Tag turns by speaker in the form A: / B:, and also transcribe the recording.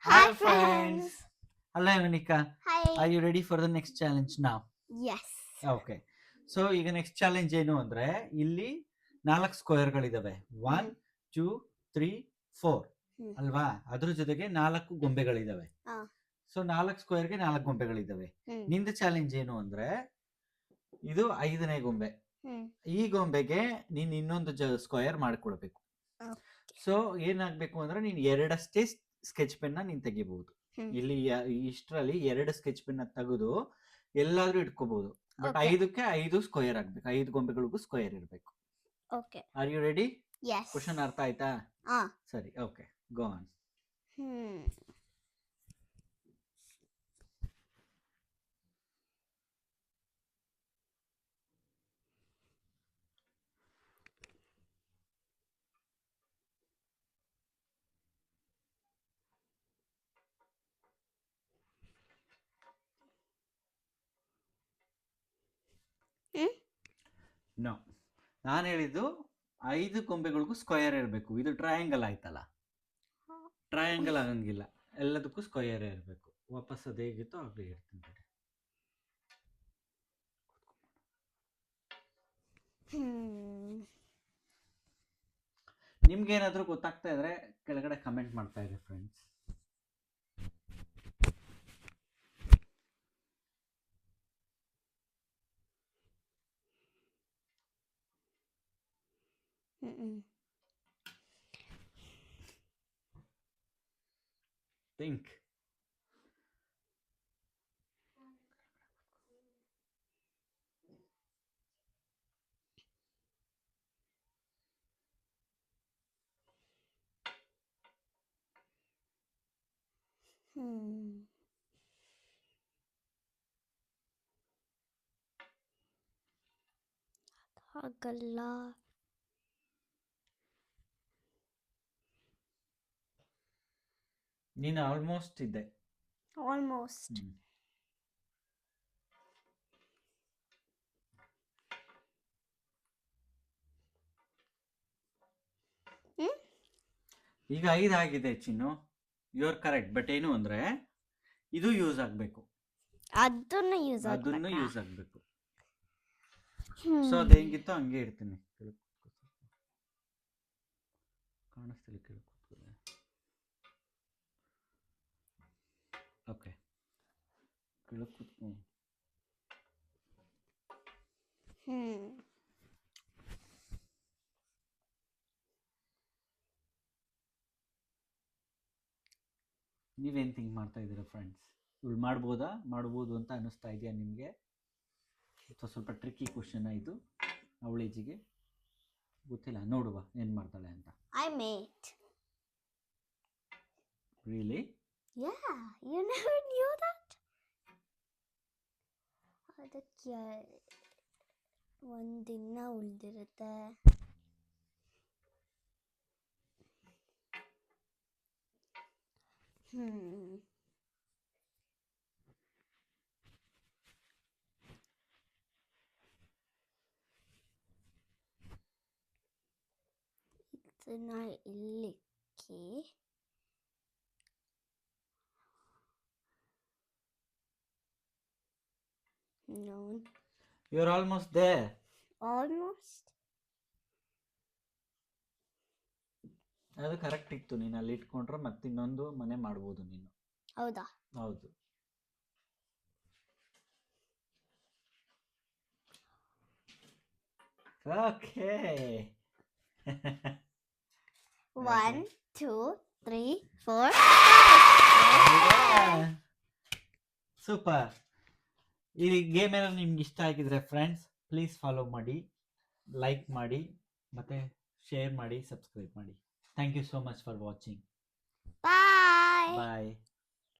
A: Hi friends.
B: Hello Monica.
A: Hi.
B: Are you ready for the next challenge now?
A: Yes.
B: Okay. So ಈಗ next challenge ಏನು ಅಂದ್ರೆ ಇಲ್ಲಿ 4 ಸ್ಕ್ವೇರ್ಗಳಿದಾವೆ 1 2 3 4
A: ಹ್ಮ್.
B: ಅಲ್ವಾ? ಅದ್ರ ಜೊತೆಗೆ 4 ಗೊಂಬೆಗಳಿದಾವೆ.
A: ಹಾ.
B: ಸೊ 4 ಸ್ಕ್ವೇರ್ಗೆ 4 ಗೊಂಬೆಗಳಿದಾವೆ. ನಿಂದ ಚಾಲೆಂಜ್ ಏನು ಅಂದ್ರೆ ಇದು 5ನೇ ಗೊಂಬೆ. ಈ ಗೊಂಬೆಗೆ ನೀನ್ ಇನ್ನೊಂದು ಸ್ಕ್ವೇರ್ ಮಾಡ್ಕೊಡ್ಬೇಕು. ಸೊ ಏನಾಗ್ಬೇಕು ಅಂದ್ರೆ ನೀನ್ ಎರಡಷ್ಟೇ ಸ್ಕೆಚ್ ಪೆನ್ ನೀನ್ ತೆಗಿಬಹುದು. ಇಲ್ಲಿ ಇಷ್ಟರಲ್ಲಿ 2 ಸ್ಕೆಚ್ ಪೆನ್ ತೆಗೆದು ಎಲ್ಲಾದ್ರೂ ಇಟ್ಕೋಬಹುದು. ಬಟ್ 5ಕ್ಕೆ 5 ಸ್ಕ್ವೇರ್ ಆಗ್ಬೇಕು. 5 ಗೊಂಬೆಗಳಿಗೂ ಸ್ಕ್ವೇರ್ ಇರಬೇಕು.
A: Okay.
B: Are you ready?
A: Yes.
B: Question ಅರ್ಥ ಆಯ್ತಾ? ಸರಿ, ಓಕೆ, ಗೋ ಆನ್. ನೋ, ನಾನು ಹೇಳಿದ್ದು 5 ಗೊಂಬೆಗಳಿಗೂ ಸ್ಕ್ವೇರ್ ಇರಬೇಕು. ಇದು ಟ್ರಯಾಂಗಲ್ ಆಯ್ತಲ್ಲ, ಟ್ರಯಾಂಗಲ್ ಆಗಂಗಿಲ್ಲ, ಎಲ್ಲದಕ್ಕೂ ಸ್ಕ್ವೇರ್ ಇರಬೇಕು. ವಾಪಸ್ ಅದು ಹೇಗಿತ್ತು ಹಾಗೆ ಇರ್ತೀನಿ. ನಿಮ್ಗೇನಾದ್ರೂ ಗೊತ್ತಾಗ್ತಾ ಇದ್ರೆ ಕೆಳಗಡೆ ಕಮೆಂಟ್ ಮಾಡ್ತಾ ಇರಿ ಫ್ರೆಂಡ್ಸ್. ಥಿಂಕ್.
A: ಆಗಲ್ಲ.
B: ನೀನು ಆಲ್ಮೋಸ್ಟ್ ಇದ್ದೆ.
A: ಆಲ್ಮೋಸ್ಟ್.
B: ಈಗ 5 ಆಗಿದೆ ಚಿನ್ನು, ಯು ಆರ್ ಕರೆಕ್ಟ್. ಬಟ್ ಏನು ಅಂದ್ರೆ ಇದು ಯೂಸ್ ಆಗಬೇಕು,
A: ಅದನ್ನು ಯೂಸ್
B: ಆಗಬೇಕು. ಸೊ ಅದು ಹೆಂಗಿತ್ತು ಹಂಗೆ ಇರ್ತೀನಿ. ಕಾಣಿಸ್ತಿಲ್ಲ, ಕೇಳ್ಕೊತೀನಿ. ಓಕೆ, ಕೇಳ್ಕೊತೀನಿ. ನೀವೇನು ಥಿಂಕ್ ಮಾಡ್ತಾ ಇದ್ದೀರಾ ಫ್ರೆಂಡ್ಸ್? ಇವಳು ಮಾಡ್ಬೋದು ಅಂತ ಅನ್ನಿಸ್ತಾ ಇದೆಯಾ ನಿಮಗೆ? ಅಥವಾ ಸ್ವಲ್ಪ ಟ್ರಿಕ್ಕಿ ಕ್ವಶನ್ ಇದು, ಅವಳ ಏಜಿಗೆ ಗೊತ್ತಿಲ್ಲ. ನೋಡುವ ಏನು ಮಾಡ್ತಾಳೆ ಅಂತ.
A: I made.
B: Really?
A: Yeah, you never knew that. ಅದಕ್ಕೆ ಒಂದಿನ ಉಳಿದಿರುತ್ತೆ. ಇದನ್ನ ಇಲ್ಲಿಕ್ಕೆ No.
B: You're almost there.
A: Almost.
B: ಅದು ಕರೆಕ್ಟ್ ಇತ್ತು. ನೀನು ಅಲ್ಲಿ ಇಟ್ಕೊಂಡ್ರೆ ಮತ್ತೆ ಇನ್ನೊಂದು ಮನೆ ಮಾಡ್ಬೋದು ನೀನು.
A: ಹೌದಾ?
B: ಹೌದು. ಓಕೆ.
A: 1 2 3 4
B: ಸೂಪರ್. ಈ ಗೇಮ್ ಎಲ್ಲ ನಿಮ್ಗೆ ಇಷ್ಟ ಆಗಿದ್ರೆ ಫ್ರೆಂಡ್ಸ್ ಪ್ಲೀಸ್ ಫಾಲೋ ಮಾಡಿ, ಲೈಕ್ ಮಾಡಿ, ಮತ್ತೆ ಶೇರ್ ಮಾಡಿ, ಸಬ್ಸ್ಕ್ರೈಬ್ ಮಾಡಿ. Thank you so much for watching.
A: Bye.
B: Bye.